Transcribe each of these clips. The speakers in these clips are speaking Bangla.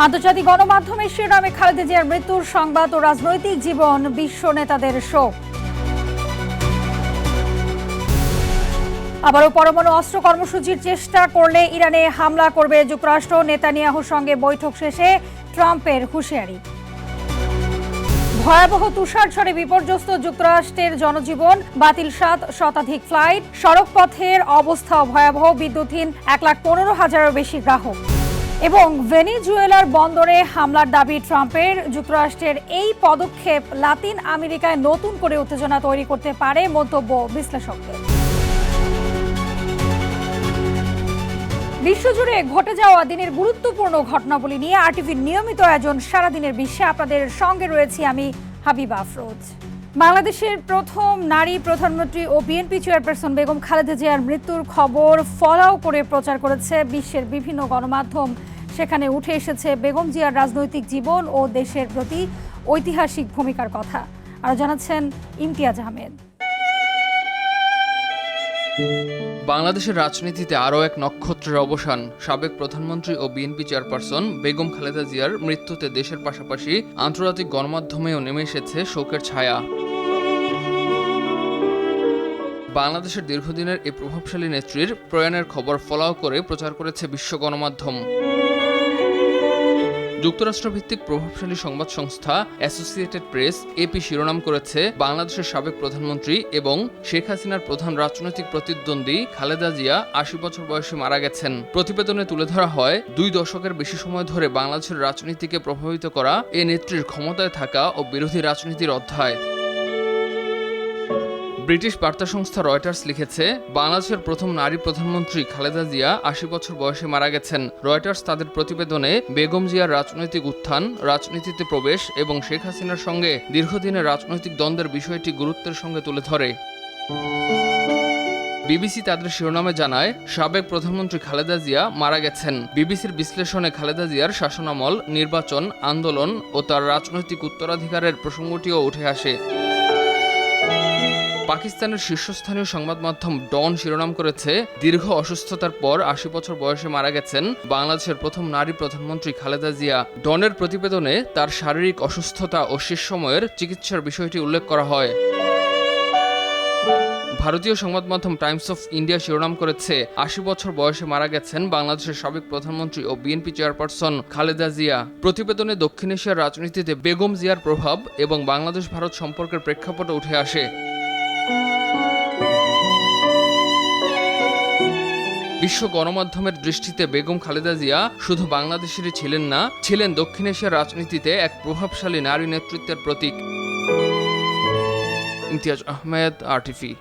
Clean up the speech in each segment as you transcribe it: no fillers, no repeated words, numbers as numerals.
আন্তর্জাতিক গণমাধ্যমের শিরোনামে খালেদা জিয়ার মৃত্যুর সংবাদ ও রাজনৈতিক জীবন, বিশ্ব নেতাদের শোক। আবারও পরমাণু অস্ত্র কর্মসূচির চেষ্টা করলে ইরানে হামলা করবে যুক্তরাষ্ট্র, নেতানিয়াহুর সঙ্গে বৈঠক শেষে ট্রাম্পের হুঁশিয়ারি। ভয়াবহ তুষারঝড়ে বিপর্যস্ত যুক্তরাষ্ট্রের জনজীবন, বাতিল 7 শতাধিক ফ্লাইট, সড়কপথের অবস্থাও ভয়াবহ, বিদ্যুৎহীন 1,15,000-এরও বেশি গ্রাহক। এবং ভেনেজুয়েলার বন্দরে হামলার দাবি ট্রাম্পের। যুক্তরাষ্ট্রের এই পদক্ষেপ লাতিন আমেরিকায় নতুন করে উত্তেজনা তৈরি করতে পারে, মন্তব্য বিশ্লেষকদের। বিশ্বজুড়ে ঘটে যাওয়া দিনের গুরুত্বপূর্ণ ঘটনাবলী নিয়ে আরটিভির নিয়মিত আয়োজন সারাদিনের বিশ্বে আপনাদের সঙ্গে রয়েছি আমি হাবিবা আফরোজ। বাংলাদেশের প্রথম নারী প্রধানমন্ত্রী ও বিএনপি চেয়ারপারসন বেগম খালেদা জিয়ার মৃত্যুর খবর ফলাও করে প্রচার করেছে বিশ্বের বিভিন্ন গণমাধ্যম। সেখানে উঠে এসেছে বেগম জিয়ার রাজনৈতিক জীবন ও দেশের প্রতি ঐতিহাসিক ভূমিকার কথা। আরও জানাচ্ছেন ইমতিয়াজ আহমেদ। বাংলাদেশের রাজনীতিতে আরও এক নক্ষত্রের অবসান। সাবেক প্রধানমন্ত্রী ও বিএনপি চেয়ারপারসন বেগম খালেদা জিয়ার মৃত্যুতে দেশের পাশাপাশি আন্তর্জাতিক গণমাধ্যমেও নেমে এসেছে শোকের ছায়া। বাংলাদেশের দীর্ঘদিনের এই প্রভাবশালী নেত্রীর প্রয়াণের খবর ফলাও করে প্রচার করেছে বিশ্ব গণমাধ্যম। যুক্তরাষ্ট্রভিত্তিক প্রভাবশালী সংবাদ সংস্থা অ্যাসোসিয়েটেড প্রেস এপি শিরোনাম করেছে, বাংলাদেশের সাবেক প্রধানমন্ত্রী এবং শেখ হাসিনার প্রধান রাজনৈতিক প্রতিদ্বন্দ্বী খালেদা জিয়া 80 বছর বয়সে মারা গেছেন। প্রতিবেদনে তুলে ধরা হয়, 2 দশকের বেশি সময় ধরে বাংলাদেশের রাজনীতিকে প্রভাবিত করা এ নেত্রীর ক্ষমতায় থাকা ও বিরোধী রাজনীতির অধ্যায়। ব্রিটিশ বার্তা সংস্থা রয়টার্স লিখেছে, বাংলাদেশের প্রথম নারী প্রধানমন্ত্রী খালেদা জিয়া 80 বছর বয়সে মারা গেছেন। রয়টার্স তাদের প্রতিবেদনে বেগম জিয়ার রাজনৈতিক উত্থান, রাজনীতিতে প্রবেশ এবং শেখ হাসিনার সঙ্গে দীর্ঘদিনের রাজনৈতিক দ্বন্দ্বের বিষয়টি গুরুত্বের সঙ্গে তুলে ধরে। বিবিসি তাদের শিরোনামে জানায়, সাবেক প্রধানমন্ত্রী খালেদা জিয়া মারা গেছেন। বিবিসির বিশ্লেষণে খালেদা জিয়ার শাসনামল, নির্বাচন, আন্দোলন ও তার রাজনৈতিক উত্তরাধিকারের প্রসঙ্গটিও উঠে আসে। পাকিস্তানের শীর্ষস্থানীয় সংবাদ মাধ্যম ডন শিরোনাম করেছে, দীর্ঘ অসুস্থতার পর 80 বছর বয়সে মারা গেছেন বাংলাদেশের প্রথম নারী প্রধানমন্ত্রী খালেদা জিয়া। ডনের প্রতিবেদনে তার শারীরিক অসুস্থতা ও শেষ সময়ের চিকিৎসার বিষয়টি উল্লেখ করা হয়। ভারতীয় সংবাদ মাধ্যম টাইমস অফ ইন্ডিয়া শিরোনাম করেছে, 80 বছর বয়সে মারা গেছেন বাংলাদেশের সাবেক প্রধানমন্ত্রী ও বিএনপি চেয়ারপারসন খালেদা জিয়া। প্রতিবেদনে দক্ষিণ এশিয়ার রাজনীতিতে বেগম জিয়ার প্রভাব এবং বাংলাদেশ ভারত সম্পর্কের প্রেক্ষাপটে উঠে আসে। বিশ্ব গণমাধ্যমের দৃষ্টিতে বেগম খালেদা জিয়া শুধু বাংলাদেশেরই ছিলেন না, ছিলেন দক্ষিণ এশিয়ার রাজনীতিতে এক প্রভাবশালী নারী নেতৃত্বের প্রতীক। ইমতিয়াজ আহমেদ, আরটিভি।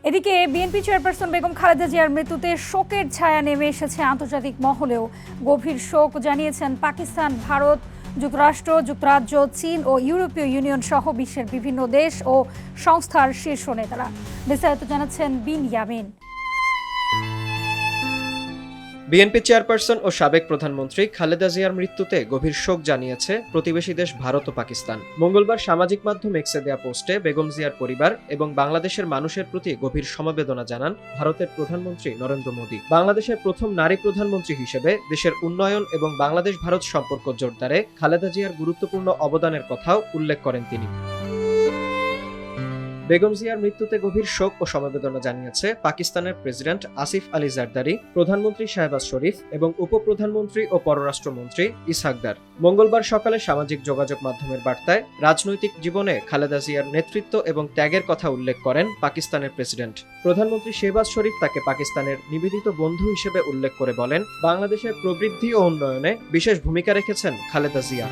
এদিকে বিএনপি চেয়ারপারসন বেগম খালেদা জিয়ার মৃত্যুতে শোকের ছায়া নেমে এসেছে আন্তর্জাতিক মহলেও। গভীর শোক জানিয়েছেন পাকিস্তান, ভারত, যুক্তরাষ্ট্র, যুক্তরাজ্য, চীন ও ইউরোপীয় ইউনিয়ন সহ বিশ্বের বিভিন্ন দেশ ও সংস্থার শীর্ষ নেতারা। বিস্তারিত জানাচ্ছেন বিন ইয়ামিন। বিএনপি চেয়ারপারসন ও সাবেক প্রধানমন্ত্রী খালেদা জিয়ার মৃত্যুতে গভীর শোক জানিয়েছে প্রতিবেশী দেশ ভারত ও পাকিস্তান। মঙ্গলবার সামাজিক মাধ্যম এক্সে দেয়া পোস্টে বেগম জিয়ার পরিবার এবং বাংলাদেশের মানুষের প্রতি গভীর সমবেদনা জানান ভারতের প্রধানমন্ত্রী নরেন্দ্র মোদী। বাংলাদেশের প্রথম নারী প্রধানমন্ত্রী হিসেবে দেশের উন্নয়ন এবং বাংলাদেশ ভারত সম্পর্ক জোরদারে খালেদা জিয়ার গুরুত্বপূর্ণ অবদানের কথাও উল্লেখ করেন তিনি। বেগম জিয়ার মৃত্যুতে গভীর শোক ও সমবেদনা জানিয়েছে পাকিস্তানের প্রেসিডেন্ট আসিফ আলী জারদারি, প্রধানমন্ত্রী শাহবাজ শরীফ এবং উপপ্রধানমন্ত্রী ও পররাষ্ট্রমন্ত্রী ইসহাক দার। মঙ্গলবার সকালে সামাজিক যোগাযোগ মাধ্যমের বার্তায় রাজনৈতিক জীবনে খালেদা জিয়ার নেতৃত্ব এবং ত্যাগের কথা উল্লেখ করেন পাকিস্তানের প্রেসিডেন্ট। প্রধানমন্ত্রী শাহবাজ শরীফ তাকে পাকিস্তানের নিবেদিত বন্ধু হিসেবে উল্লেখ করে বলেন, বাংলাদেশের প্রবৃদ্ধি ও উন্নয়নে বিশেষ ভূমিকা রেখেছেন খালেদা জিয়া।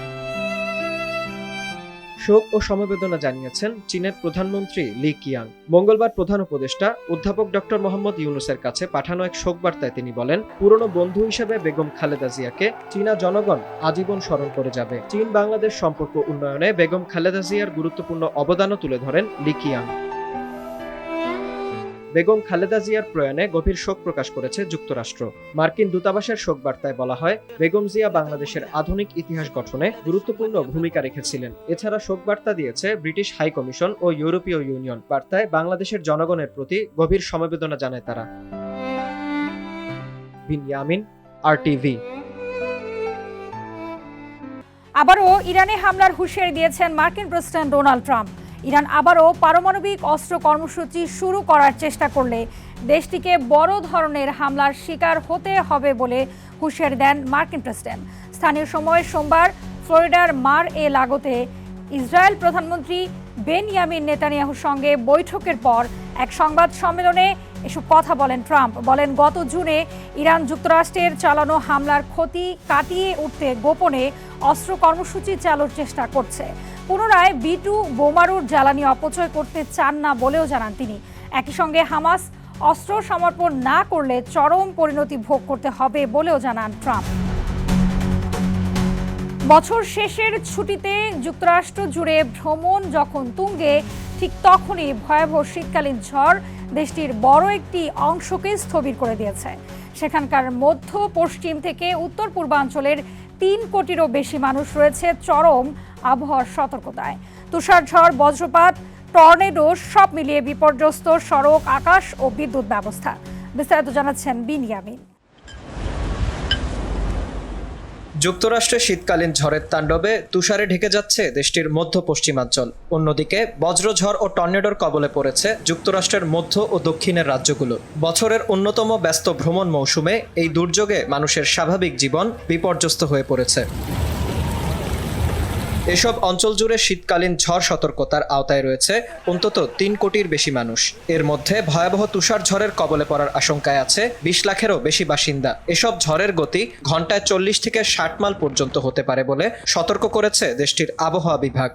শোক ও সমবেদনা জানিয়েছেন চীনের প্রধানমন্ত্রী লি কিয়াং। মঙ্গলবার প্রধান উপদেষ্টা অধ্যাপক ডক্টর মোহাম্মদ ইউনুসের কাছে পাঠানো এক শোক বার্তায় তিনি বলেন, পুরনো বন্ধু হিসেবে বেগম খালেদা জিয়াকে চীনা জনগণ আজীবন স্মরণ করে যাবে। চীন বাংলাদেশ সম্পর্ক উন্নয়নে বেগম খালেদা জিয়ার গুরুত্বপূর্ণ অবদানও তুলে ধরেন লি কিয়াং। বেগম খালেদা জিয়ার প্রয়াণে গভীর শোক প্রকাশ করেছে যুক্তরাষ্ট্র। মার্কিন দূতাবাসের শোক বার্তায় বলা হয়, বেগম জিয়া বাংলাদেশের আধুনিক ইতিহাস গঠনে গুরুত্বপূর্ণ ভূমিকা রেখেছিলেন। এছাড়া শোক বার্তা দিয়েছে ব্রিটিশ হাই কমিশন ও ইউরোপীয় ইউনিয়ন। বার্তায় বাংলাদেশের জনগণের প্রতি গভীর সমবেদনা জানায় তারা। বিন ইয়ামিন, আরটিভি। আবারও ইরানে হামলার হুঁশিয়ারি দিয়েছেন মার্কিন প্রেসিডেন্ট ডোনাল্ড ট্রাম্প। ইরান আবারও পারমাণবিক অস্ত্র কর্মসূচি শুরু করার চেষ্টা করলে দেশটিকে বড় ধরনের হামলার শিকার হতে হবে বলে হুঁশিয়ারি দেন মার্কিন প্রেসিডেন্ট। স্থানীয় সময় সোমবার ফ্লোরিডার মার-এ-লাগোতে ইসরায়েল প্রধানমন্ত্রী বেনিয়ামিন নেতানিয়াহুর সঙ্গে বৈঠকের পর এক সংবাদ সম্মেলনে এসব কথা বলেন ট্রাম্প। বলেন, গত জুনে ইরান যুক্তরাষ্ট্রের চালানো হামলার ক্ষতি কাটিয়ে উঠতে গোপনে অস্ত্র কর্মসূচি চালুর চেষ্টা করছে। পুনরায় B2 বোমারুর জ্বালানি অপচয় করতে চান না বলেও জানান তিনি। একই সঙ্গে হামাস অস্ত্র সমর্পণ না করলে চরম পরিণতি ভোগ করতে হবে বলেও জানান ট্রাম্প। বছর শেষের ছুটিতে যুক্তরাষ্ট্র জুড়ে ভ্রমণ যখন তুঙ্গে, ঠিক তখনই ভয়াবহ শীতকালীন ঝড় দেশটির বড় একটি অংশকে স্থবির করে দিয়েছে। সেখানকার মধ্য পশ্চিম থেকে উত্তর পূর্বাঞ্চলের 3 কোটিরও বেশি মানুষ রয়েছে চরম আবহাওয়ার সতর্কতায়। তুষারঝড়, বজ্রপাত, টর্নেডো সব মিলিয়ে বিপর্যস্ত সড়ক, আকাশ ও বিদ্যুৎ ব্যবস্থা। বিস্তারিত জানাচ্ছেন বিনিয়ামিন। যুক্তরাষ্ট্রে শীতকালীন ঝড়ের তাণ্ডবে তুষারে ঢেকে যাচ্ছে দেশটির মধ্য পশ্চিমাঞ্চল। অন্যদিকে বজ্রঝড় ও টর্নেডোর কবলে পড়েছে যুক্তরাষ্ট্রের মধ্য ও দক্ষিণের রাজ্যগুলো। বছরের অন্যতম ব্যস্ত ভ্রমণ মৌসুমে এই দুর্যোগে মানুষের স্বাভাবিক জীবন বিপর্যস্ত হয়ে পড়েছে। এসব অঞ্চল জুড়ে শীতকালীন ঝড় সতর্কতার আওতায় রয়েছে অন্তত 3 কোটির বেশি মানুষ। এর মধ্যে ভয়াবহ তুষার ঝড়ের কবলে পড়ার আশঙ্কায় আছে 20 লাখেরও বেশি বাসিন্দা। এসব ঝড়ের গতি ঘন্টায় 40 থেকে 60 মাইল পর্যন্ত হতে পারে বলে সতর্ক করেছে দেশটির আবহাওয়া বিভাগ।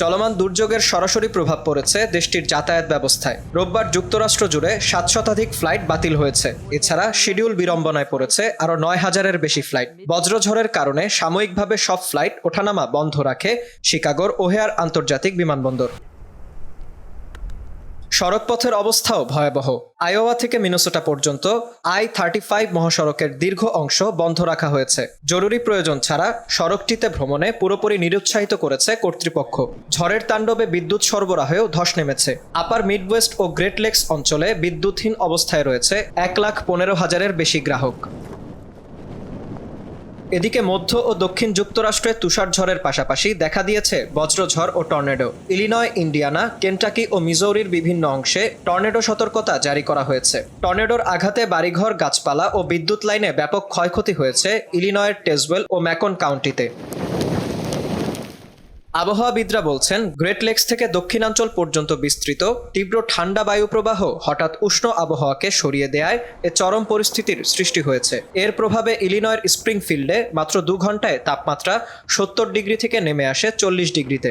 চলমান দুর্যোগের সরাসরি প্রভাব পড়েছে দেশটির যাতায়াত ব্যবস্থায়। রোববার যুক্তরাষ্ট্র জুড়ে 7 শতাধিক ফ্লাইট বাতিল হয়েছে। এছাড়া শিডিউল বিড়ম্বনায় পড়েছে আরও 9,000-এর বেশি ফ্লাইট। বজ্রঝড়ের কারণে সাময়িকভাবে সব ফ্লাইট ওঠানামা বন্ধ রাখে শিকাগোর ওহেয়ার আন্তর্জাতিক বিমানবন্দর। সড়কপথের অবস্থাও ভয়াবহ। আইওয়া থেকে মিনেসোটা পর্যন্ত I-35 মহাসড়কের দীর্ঘ অংশ বন্ধ রাখা হয়েছে। জরুরি প্রয়োজন ছাড়া সড়কটিতে ভ্রমণে পুরোপুরি নিরুৎসাহিত করেছে কর্তৃপক্ষ। ঝড়ের তাণ্ডবে বিদ্যুৎ সরবরাহেও ধস নেমেছে। আপার মিডওয়েস্ট ও গ্রেট লেকস অঞ্চলে বিদ্যুৎহীন অবস্থায় রয়েছে 1,15,000-এর বেশি গ্রাহক। এদিকে মধ্য ও দক্ষিণ যুক্তরাষ্ট্রে তুষারঝড়ের পাশাপাশি দেখা দিয়েছে বজ্রঝড় ও টর্নেডো। ইলিনয়, ইন্ডিয়ানা, কেন্টাকি ও মিজৌরির বিভিন্ন অংশে টর্নেডো সতর্কতা জারি করা হয়েছে। টর্নেডোর আঘাতে বাড়িঘর, গাছপালা ও বিদ্যুৎ লাইনে ব্যাপক ক্ষয়ক্ষতি হয়েছে ইলিনয়ের টেজওয়েল ও ম্যাকন কাউন্টিতে। আবহাওয়াবিদরা বলছেন, গ্রেট লেকস থেকে দক্ষিণাঞ্চল পর্যন্ত বিস্তৃত তীব্র ঠান্ডা বায়ুপ্রবাহ হঠাৎ উষ্ণ আবহাওয়াকে সরিয়ে দেয়ায় এ চরম পরিস্থিতির সৃষ্টি হয়েছে। এর প্রভাবে ইলিনয়ের স্প্রিংফিল্ডে মাত্র 2 ঘন্টায় তাপমাত্রা 70 ডিগ্রি থেকে নেমে আসে 40 ডিগ্রিতে।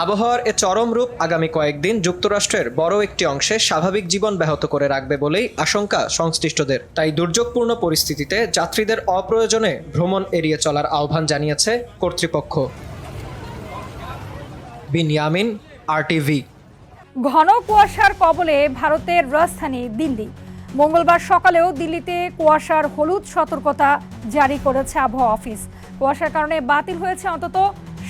আবহাওয়ার এ চরম রূপ আগামী কয়েকদিন যুক্তরাষ্ট্রের বড় একটি অংশে স্বাভাবিক জীবন ব্যাহত করে রাখবে বলেই আশঙ্কা সংশ্লিষ্টদের। তাই দুর্যোগপূর্ণ পরিস্থিতিতে যাত্রীদের অপ্রয়োজনে ভ্রমণ এড়িয়ে চলার আহ্বান জানিয়েছে কর্তৃপক্ষ। বিনিয়ামিন, RTV। ঘন কুয়াশার কবলে ভারতের রাজধানী দিল্লি। মঙ্গলবার সকালেও দিল্লিতে কুয়াশার হলুদ সতর্কতা জারি করেছে আবহাওয়া অফিস। কুয়াশার কারণে বাতিল হয়েছে অন্তত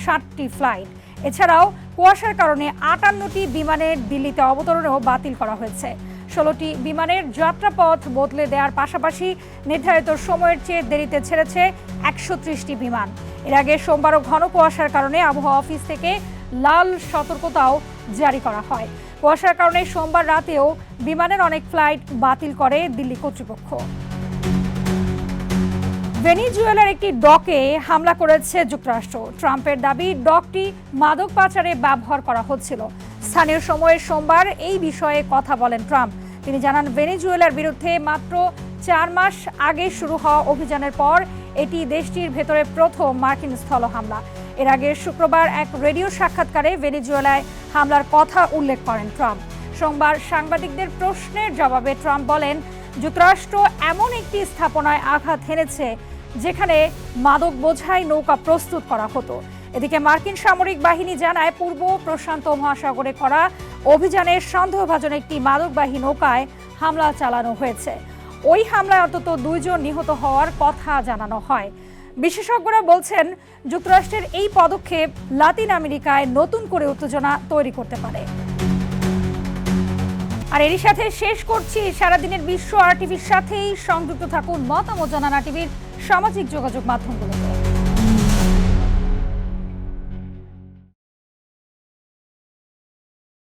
60টি ফ্লাইট। এছাড়াও কুয়াশার কারণে 58টি বিমানের দিল্লিতে অবতরণও বাতিল করা হয়েছে। 16টি বিমানের যাত্রাপথ বদলে দেওয়ার পাশাপাশি নির্ধারিত সময়ের চেয়ে দেরিতে ছেড়েছে 130টি বিমান। এর আগে সোমবারও ঘন কুয়াশার কারণে আবহাওয়া অফিস থেকে লাল সতর্কতাও জারি করা হয়। কুয়াশার কারণে সোমবার রাতেও বিমানের অনেক ফ্লাইট বাতিল করে দিল্লি কর্তৃপক্ষ। ভেনিজুয়েলার একটি ডকে হামলা করেছে যুক্তরাষ্ট্র। ট্রাম্পের দাবি, ডকটি মাদক পাচারে ব্যবহার করা হচ্ছিল। স্থানীয় সময়ে সোমবার এই বিষয়ে কথা বলেন ট্রাম্প। তিনি জানান, ভেনিজুয়েলার বিরুদ্ধে মাত্র 4 মাস আগে শুরু হওয়া অভিযানের পর এটি দেশটির ভেতরে প্রথম মার্কিন স্থল হামলা। এর আগে শুক্রবার এক রেডিও সাক্ষাৎকারে ভেনিজুয়েলায় হামলার কথা উল্লেখ করেন ট্রাম্প। সোমবার সাংবাদিকদের প্রশ্নের জবাবে ট্রাম্প বলেন, যুক্তরাষ্ট্র এমন একটি স্থাপনায় আঘাত হেনেছে যেখানে মাদক বোঝাই নৌকা প্রস্তুত করা হতো। এদিকে মার্কিন সামরিক বাহিনী জানায়, পূর্ব প্রশান্ত মহাসাগরে করা অভিযানে সন্দেহভাজন একটি মাদকবাহী নৌকায় হামলা চালানো হয়েছে। ওই হামলায় অন্তত 2 জন নিহত হওয়ার কথা জানানো হয়। বিশেষজ্ঞরা বলছেন, যুক্তরাষ্ট্রের এই পদক্ষেপ লাতিন আমেরিকায় নতুন করে উত্তেজনা তৈরি করতে পারে। আর এরই সাথে শেষ করছি সারাদিনের বিশ্ব আর টিভির সাথেই সংযুক্ত থাকুন, মতামত জানান আর টিভির সামাজিক যোগাযোগ মাধ্যমগুলোতে।